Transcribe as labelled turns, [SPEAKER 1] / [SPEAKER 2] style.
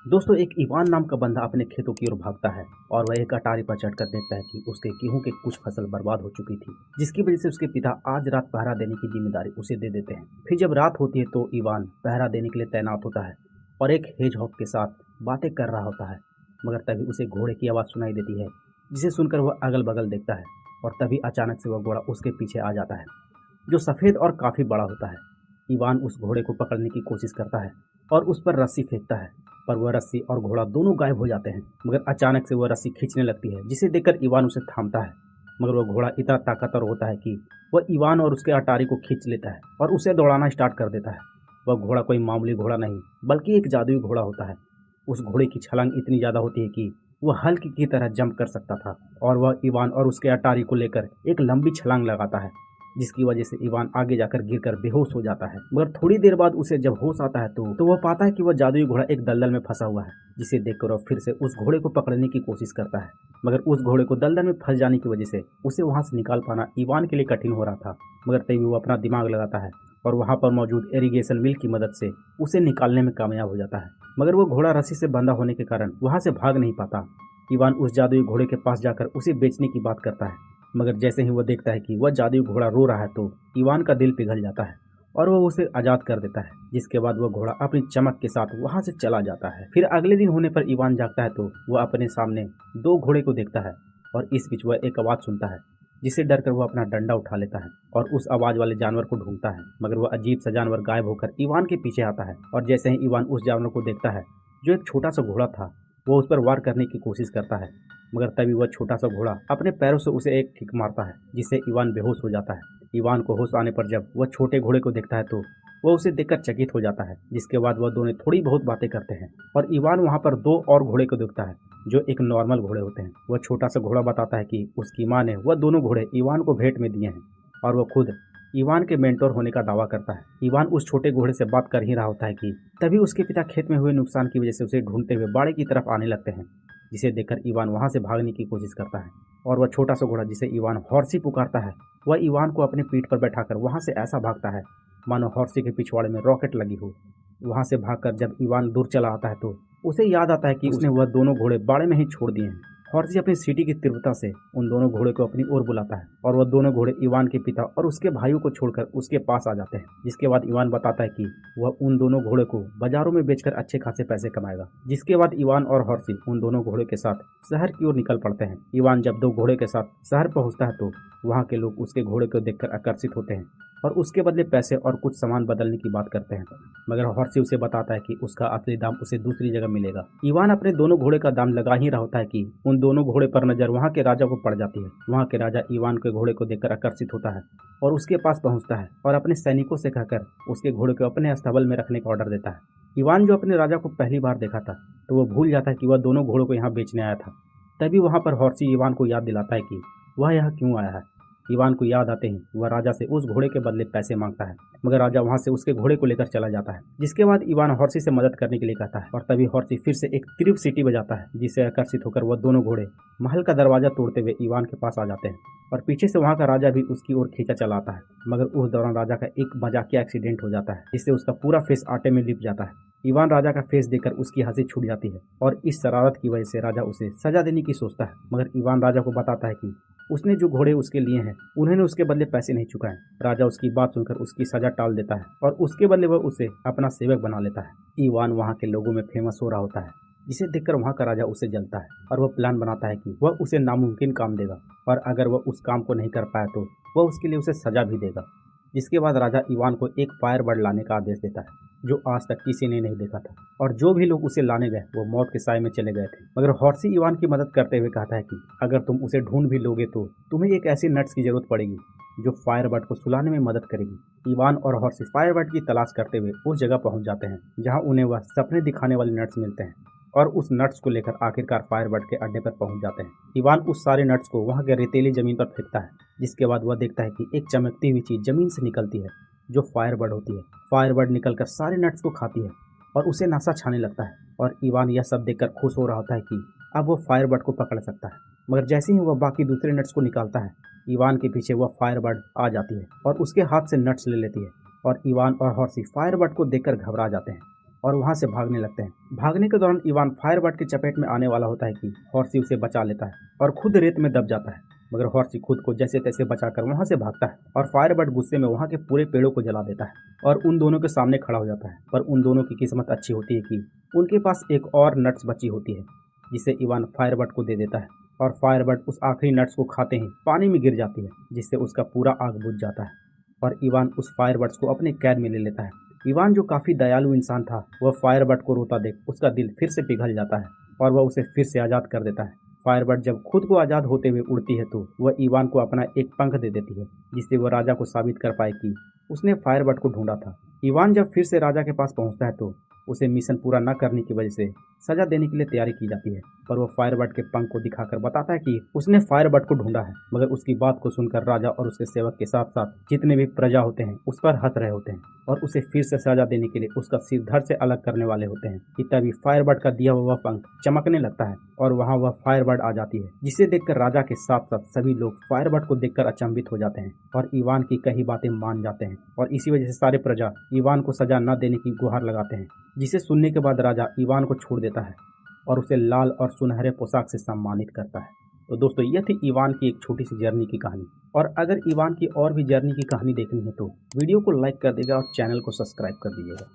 [SPEAKER 1] दोस्तों, एक इवान नाम का बंदा अपने खेतों की ओर भागता है और वह एक अटारी पर चढ़कर देखता है कि उसके गेहूं के कुछ फसल बर्बाद हो चुकी थी, जिसकी वजह से उसके पिता आज रात पहरा देने की जिम्मेदारी उसे दे देते हैं। फिर जब रात होती है तो इवान पहरा देने के लिए तैनात होता है और एक हेजहॉग के साथ बातें कर रहा होता है। मगर तभी उसे घोड़े की आवाज़ सुनाई देती है, जिसे सुनकर वह अगल बगल देखता है और तभी अचानक से वह घोड़ा उसके पीछे आ जाता है, जो सफ़ेद और काफ़ी बड़ा होता है। इवान उस घोड़े को पकड़ने की कोशिश करता है और उस पर रस्सी फेंकता है, पर वह रस्सी और घोड़ा दोनों गायब हो जाते हैं। मगर अचानक से वह रस्सी खींचने लगती है, जिसे देखकर इवान उसे थामता है। मगर वह घोड़ा इतना ताकतवर होता है कि वह इवान और उसके अटारी को खींच लेता है और उसे दौड़ाना स्टार्ट कर देता है। वह घोड़ा कोई मामूली घोड़ा नहीं, बल्कि एक जादुई घोड़ा होता है। उस घोड़े की छलांग इतनी ज़्यादा होती है कि वह हल्क की तरह जंप कर सकता था और वह इवान और उसके अटारी को लेकर एक लंबी छलांग लगाता है, जिसकी वजह से इवान आगे जाकर गिरकर बेहोश हो जाता है। मगर थोड़ी देर बाद उसे जब होश आता है तो वह पाता है कि वह जादुई घोड़ा एक दलदल में फंसा हुआ है, जिसे देखकर वह फिर से उस घोड़े को पकड़ने की कोशिश करता है। मगर उस घोड़े को दलदल में फंस जाने की वजह से उसे वहां से निकाल पाना इवान के लिए कठिन हो रहा था। मगर तभी वो अपना दिमाग लगाता है और वहां पर मौजूद इरिगेशन मिल की मदद से उसे निकालने में कामयाब हो जाता है। मगर वो घोड़ा रस्सी से बंधा होने के कारण वहां से भाग नहीं पाता। इवान उस जादुई घोड़े के पास जाकर उसे बेचने की बात करता है, मगर जैसे ही वह देखता है कि वह जादुई घोड़ा रो रहा है तो इवान का दिल पिघल जाता है और वह उसे आज़ाद कर देता है, जिसके बाद वह घोड़ा अपनी चमक के साथ वहां से चला जाता है। फिर अगले दिन होने पर इवान जागता है तो वह अपने सामने दो घोड़े को देखता है और इस बीच वह एक आवाज़ सुनता है, जिससे डरकर वह अपना डंडा उठा लेता है और उस आवाज़ वाले जानवर को ढूंढता है। मगर वह अजीब सा जानवर गायब होकर इवान के पीछे आता है और जैसे ही इवान उस जानवर को देखता है, जो एक छोटा सा घोड़ा था, वो उस पर वार करने की कोशिश करता है। मगर तभी वह छोटा सा घोड़ा अपने पैरों से उसे एक किक मारता है, जिससे इवान बेहोश हो जाता है। इवान को होश आने पर जब वह छोटे घोड़े को देखता है तो वह उसे देखकर चकित हो जाता है, जिसके बाद वह दोनों थोड़ी बहुत बातें करते हैं और इवान वहां पर दो और घोड़े को देखता है, जो एक नॉर्मल घोड़े होते हैं। वह छोटा सा घोड़ा बताता है कि उसकी माँ ने वह दोनों घोड़े इवान को भेंट में दिए हैं और वह खुद इवान के मेंटोर होने का दावा करता है। इवान उस छोटे घोड़े से बात कर ही रहा होता है कि तभी उसके पिता खेत में हुए नुकसान की वजह से उसे ढूंढते हुए बाड़े की तरफ आने लगते हैं, जिसे देखकर इवान वहां से भागने की कोशिश करता है और वह छोटा सा घोड़ा, जिसे इवान हॉर्सी पुकारता है, वह इवान को अपनी पीठ पर बैठाकर वहां से ऐसा भागता है मानो हॉर्सी के पिछवाड़े में रॉकेट लगी हो। वहां से भागकर जब इवान दूर चला आता है तो उसे याद आता है कि उसने वह दोनों घोड़े बाड़े में ही छोड़ दिए हैं। हॉर्सी अपनी सीटी की तीव्रता से उन दोनों घोड़े को अपनी ओर बुलाता है और वह दोनों घोड़े इवान के पिता और उसके भाइयों को छोड़कर उसके पास आ जाते हैं, जिसके बाद इवान बताता है कि वह उन दोनों घोड़े को बाजारों में बेचकर अच्छे खासे पैसे कमाएगा। जिसके बाद इवान और हॉर्सी उन दोनों घोड़े के साथ शहर की ओर निकल पड़ते हैं। इवान जब दो घोड़े के साथ शहर पहुंचता है तो वहाँ के लोग उसके घोड़े को देखकर आकर्षित होते हैं और उसके बदले पैसे और कुछ सामान बदलने की बात करते हैं। मगर हॉर्सी उसे बताता है कि उसका असली दाम उसे दूसरी जगह मिलेगा। इवान अपने दोनों घोड़े का दाम लगा ही रहा होता है कि उन दोनों घोड़े पर नजर वहाँ के राजा को पड़ जाती है। वहाँ के राजा इवान के घोड़े को देखकर आकर्षित होता है और उसके पास पहुँचता है और अपने सैनिकों से कहकर उसके घोड़े को अपने अस्तबल में रखने का ऑर्डर देता है। इवान जो अपने राजा को पहली बार देखा था तो वह भूल जाता है कि वह दोनों घोड़ों को यहाँ बेचने आया था। तभी वहाँ पर हॉर्सी इवान को याद दिलाता है कि वह यहाँ क्यों आया है। इवान को याद आते ही वह राजा से उस घोड़े के बदले पैसे मांगता है, मगर राजा वहां से उसके घोड़े को लेकर चला जाता है। जिसके बाद इवान हॉर्सी से मदद करने के लिए कहता है और तभी हॉर्सी फिर से एक तीव्र सीटी बजाता है, जिससे आकर्षित होकर वह दोनों घोड़े महल का दरवाजा तोड़ते हुए इवान के पास आ जाते हैं और पीछे से वहां का राजा भी उसकी ओर खींचा चला आता है। मगर उस दौरान राजा का एक मजाकिया एक्सीडेंट हो जाता है, जिससे उसका पूरा फेस आटे में लिप जाता है। इवान राजा का फेस देखकर उसकी हंसी छूट जाती है और इस शरारत की वजह से राजा उसे सजा देने की सोचता है। मगर इवान राजा को बताता है कि उसने जो घोड़े उसके लिए हैं उन्होंने उसके बदले पैसे नहीं चुकाए। राजा उसकी बात सुनकर उसकी सजा टाल देता है और उसके बदले वह उसे अपना सेवक बना लेता है। इवान वहाँ के लोगों में फेमस हो रहा होता है, जिसे देखकर वहाँ का राजा उसे जलता है और वह प्लान बनाता है कि वह उसे नामुमकिन काम देगा और अगर वह उस काम को नहीं कर पाया तो वह उसके लिए उसे सजा भी देगा। जिसके बाद राजा इवान को एक फायरबर्ड लाने का आदेश देता है, जो आज तक किसी ने नहीं देखा था, और जो भी लोग उसे लाने गए वो मौत के साए में चले गए थे। मगर हॉर्सी इवान की मदद करते हुए कहता है कि अगर तुम उसे ढूंढ भी लोगे तो तुम्हें एक ऐसी नट्स की जरूरत पड़ेगी जो फायरबर्ड को सुलाने में मदद करेगी। इवान और हॉर्सी फायरबर्ड की तलाश करते हुए उस जगह पहुंच जाते हैं जहां उन्हें वह सपने दिखाने वाले नट्स मिलते हैं और उस नट्स को लेकर आखिरकार फायरबर्ड के अड्डे पर पहुंच जाते हैं। इवान उस सारे नट्स को वहां के रेतीली जमीन पर फेंकता है, जिसके बाद वह देखता है कि एक चमकती हुई चीज जमीन से निकलती है, जो फायरबर्ड होती है। फायरबर्ड निकलकर सारे नट्स को खाती है और उसे नशा छाने लगता है और इवान यह सब देखकर खुश हो रहा होता है कि अब वह फायरबर्ड को पकड़ सकता है। मगर जैसे ही वह बाकी दूसरे नट्स को निकालता है, इवान के पीछे वह फायरबर्ड आ जाती है और उसके हाथ से नट्स ले लेती है और इवान और हॉर्सी फायरबर्ड को देखकर घबरा जाते हैं। और वहाँ से भागने लगते हैं। भागने के दौरान इवान फायरबर्ड की चपेट में आने वाला होता है कि हॉर्सी उसे बचा लेता है और खुद रेत में दब जाता है, मगर हॉर्सी खुद को जैसे तैसे बचाकर वहाँ से भागता है और फायरबर्ड गुस्से में वहाँ के पूरे पेड़ों को जला देता है और उन दोनों के सामने खड़ा हो जाता है। पर उन दोनों की किस्मत अच्छी होती है कि उनके पास एक और नट्स बची होती है, जिसे इवान फायरबर्ड को दे देता है और फायरबर्ड उस आखिरी नट्स को खाते ही पानी में गिर जाती है, जिससे उसका पूरा आग बुझ जाता है और इवान उस फायरबर्ड्स को अपने कैद में ले लेता है। इवान जो काफ़ी दयालु इंसान था, वह फायरबर्ड को रोता देख उसका दिल फिर से पिघल जाता है और वह उसे फिर से आज़ाद कर देता है। फायरबर्ड जब खुद को आज़ाद होते हुए उड़ती है तो वह इवान को अपना एक पंख दे देती है, जिससे वह राजा को साबित कर पाए कि उसने फायरबर्ड को ढूंढा था। इवान जब फिर से राजा के पास पहुंचता है तो उसे मिशन पूरा न करने की वजह से सजा देने के लिए तैयारी की जाती है, पर वो फायरबर्ड के पंख को दिखाकर बताता है कि उसने फायरबर्ड को ढूंढा है। मगर उसकी बात को सुनकर राजा और उसके सेवक के साथ साथ जितने भी प्रजा होते हैं उस पर हंस रहे होते हैं और उसे फिर से सजा देने के लिए उसका सिर धड़ से अलग करने वाले होते हैं कि तभी फायरबर्ड का दिया हुआ पंख चमकने लगता है और वहाँ वह फायरबर्ड आ जाती है, जिसे देखकर राजा के साथ साथ सभी लोग फायरबर्ड को देखकर अचंभित हो जाते हैं और इवान की कही बातें मान जाते हैं और इसी वजह से सारे प्रजा इवान को सजा न देने की गुहार लगाते हैं, जिसे सुनने के बाद राजा इवान को छोड़ देता है और उसे लाल और सुनहरे पोशाक से सम्मानित करता है। तो दोस्तों, यह थी इवान की एक छोटी सी जर्नी की कहानी, और अगर इवान की और भी जर्नी की कहानी देखनी है तो वीडियो को लाइक कर देगा और चैनल को सब्सक्राइब कर दीजिएगा।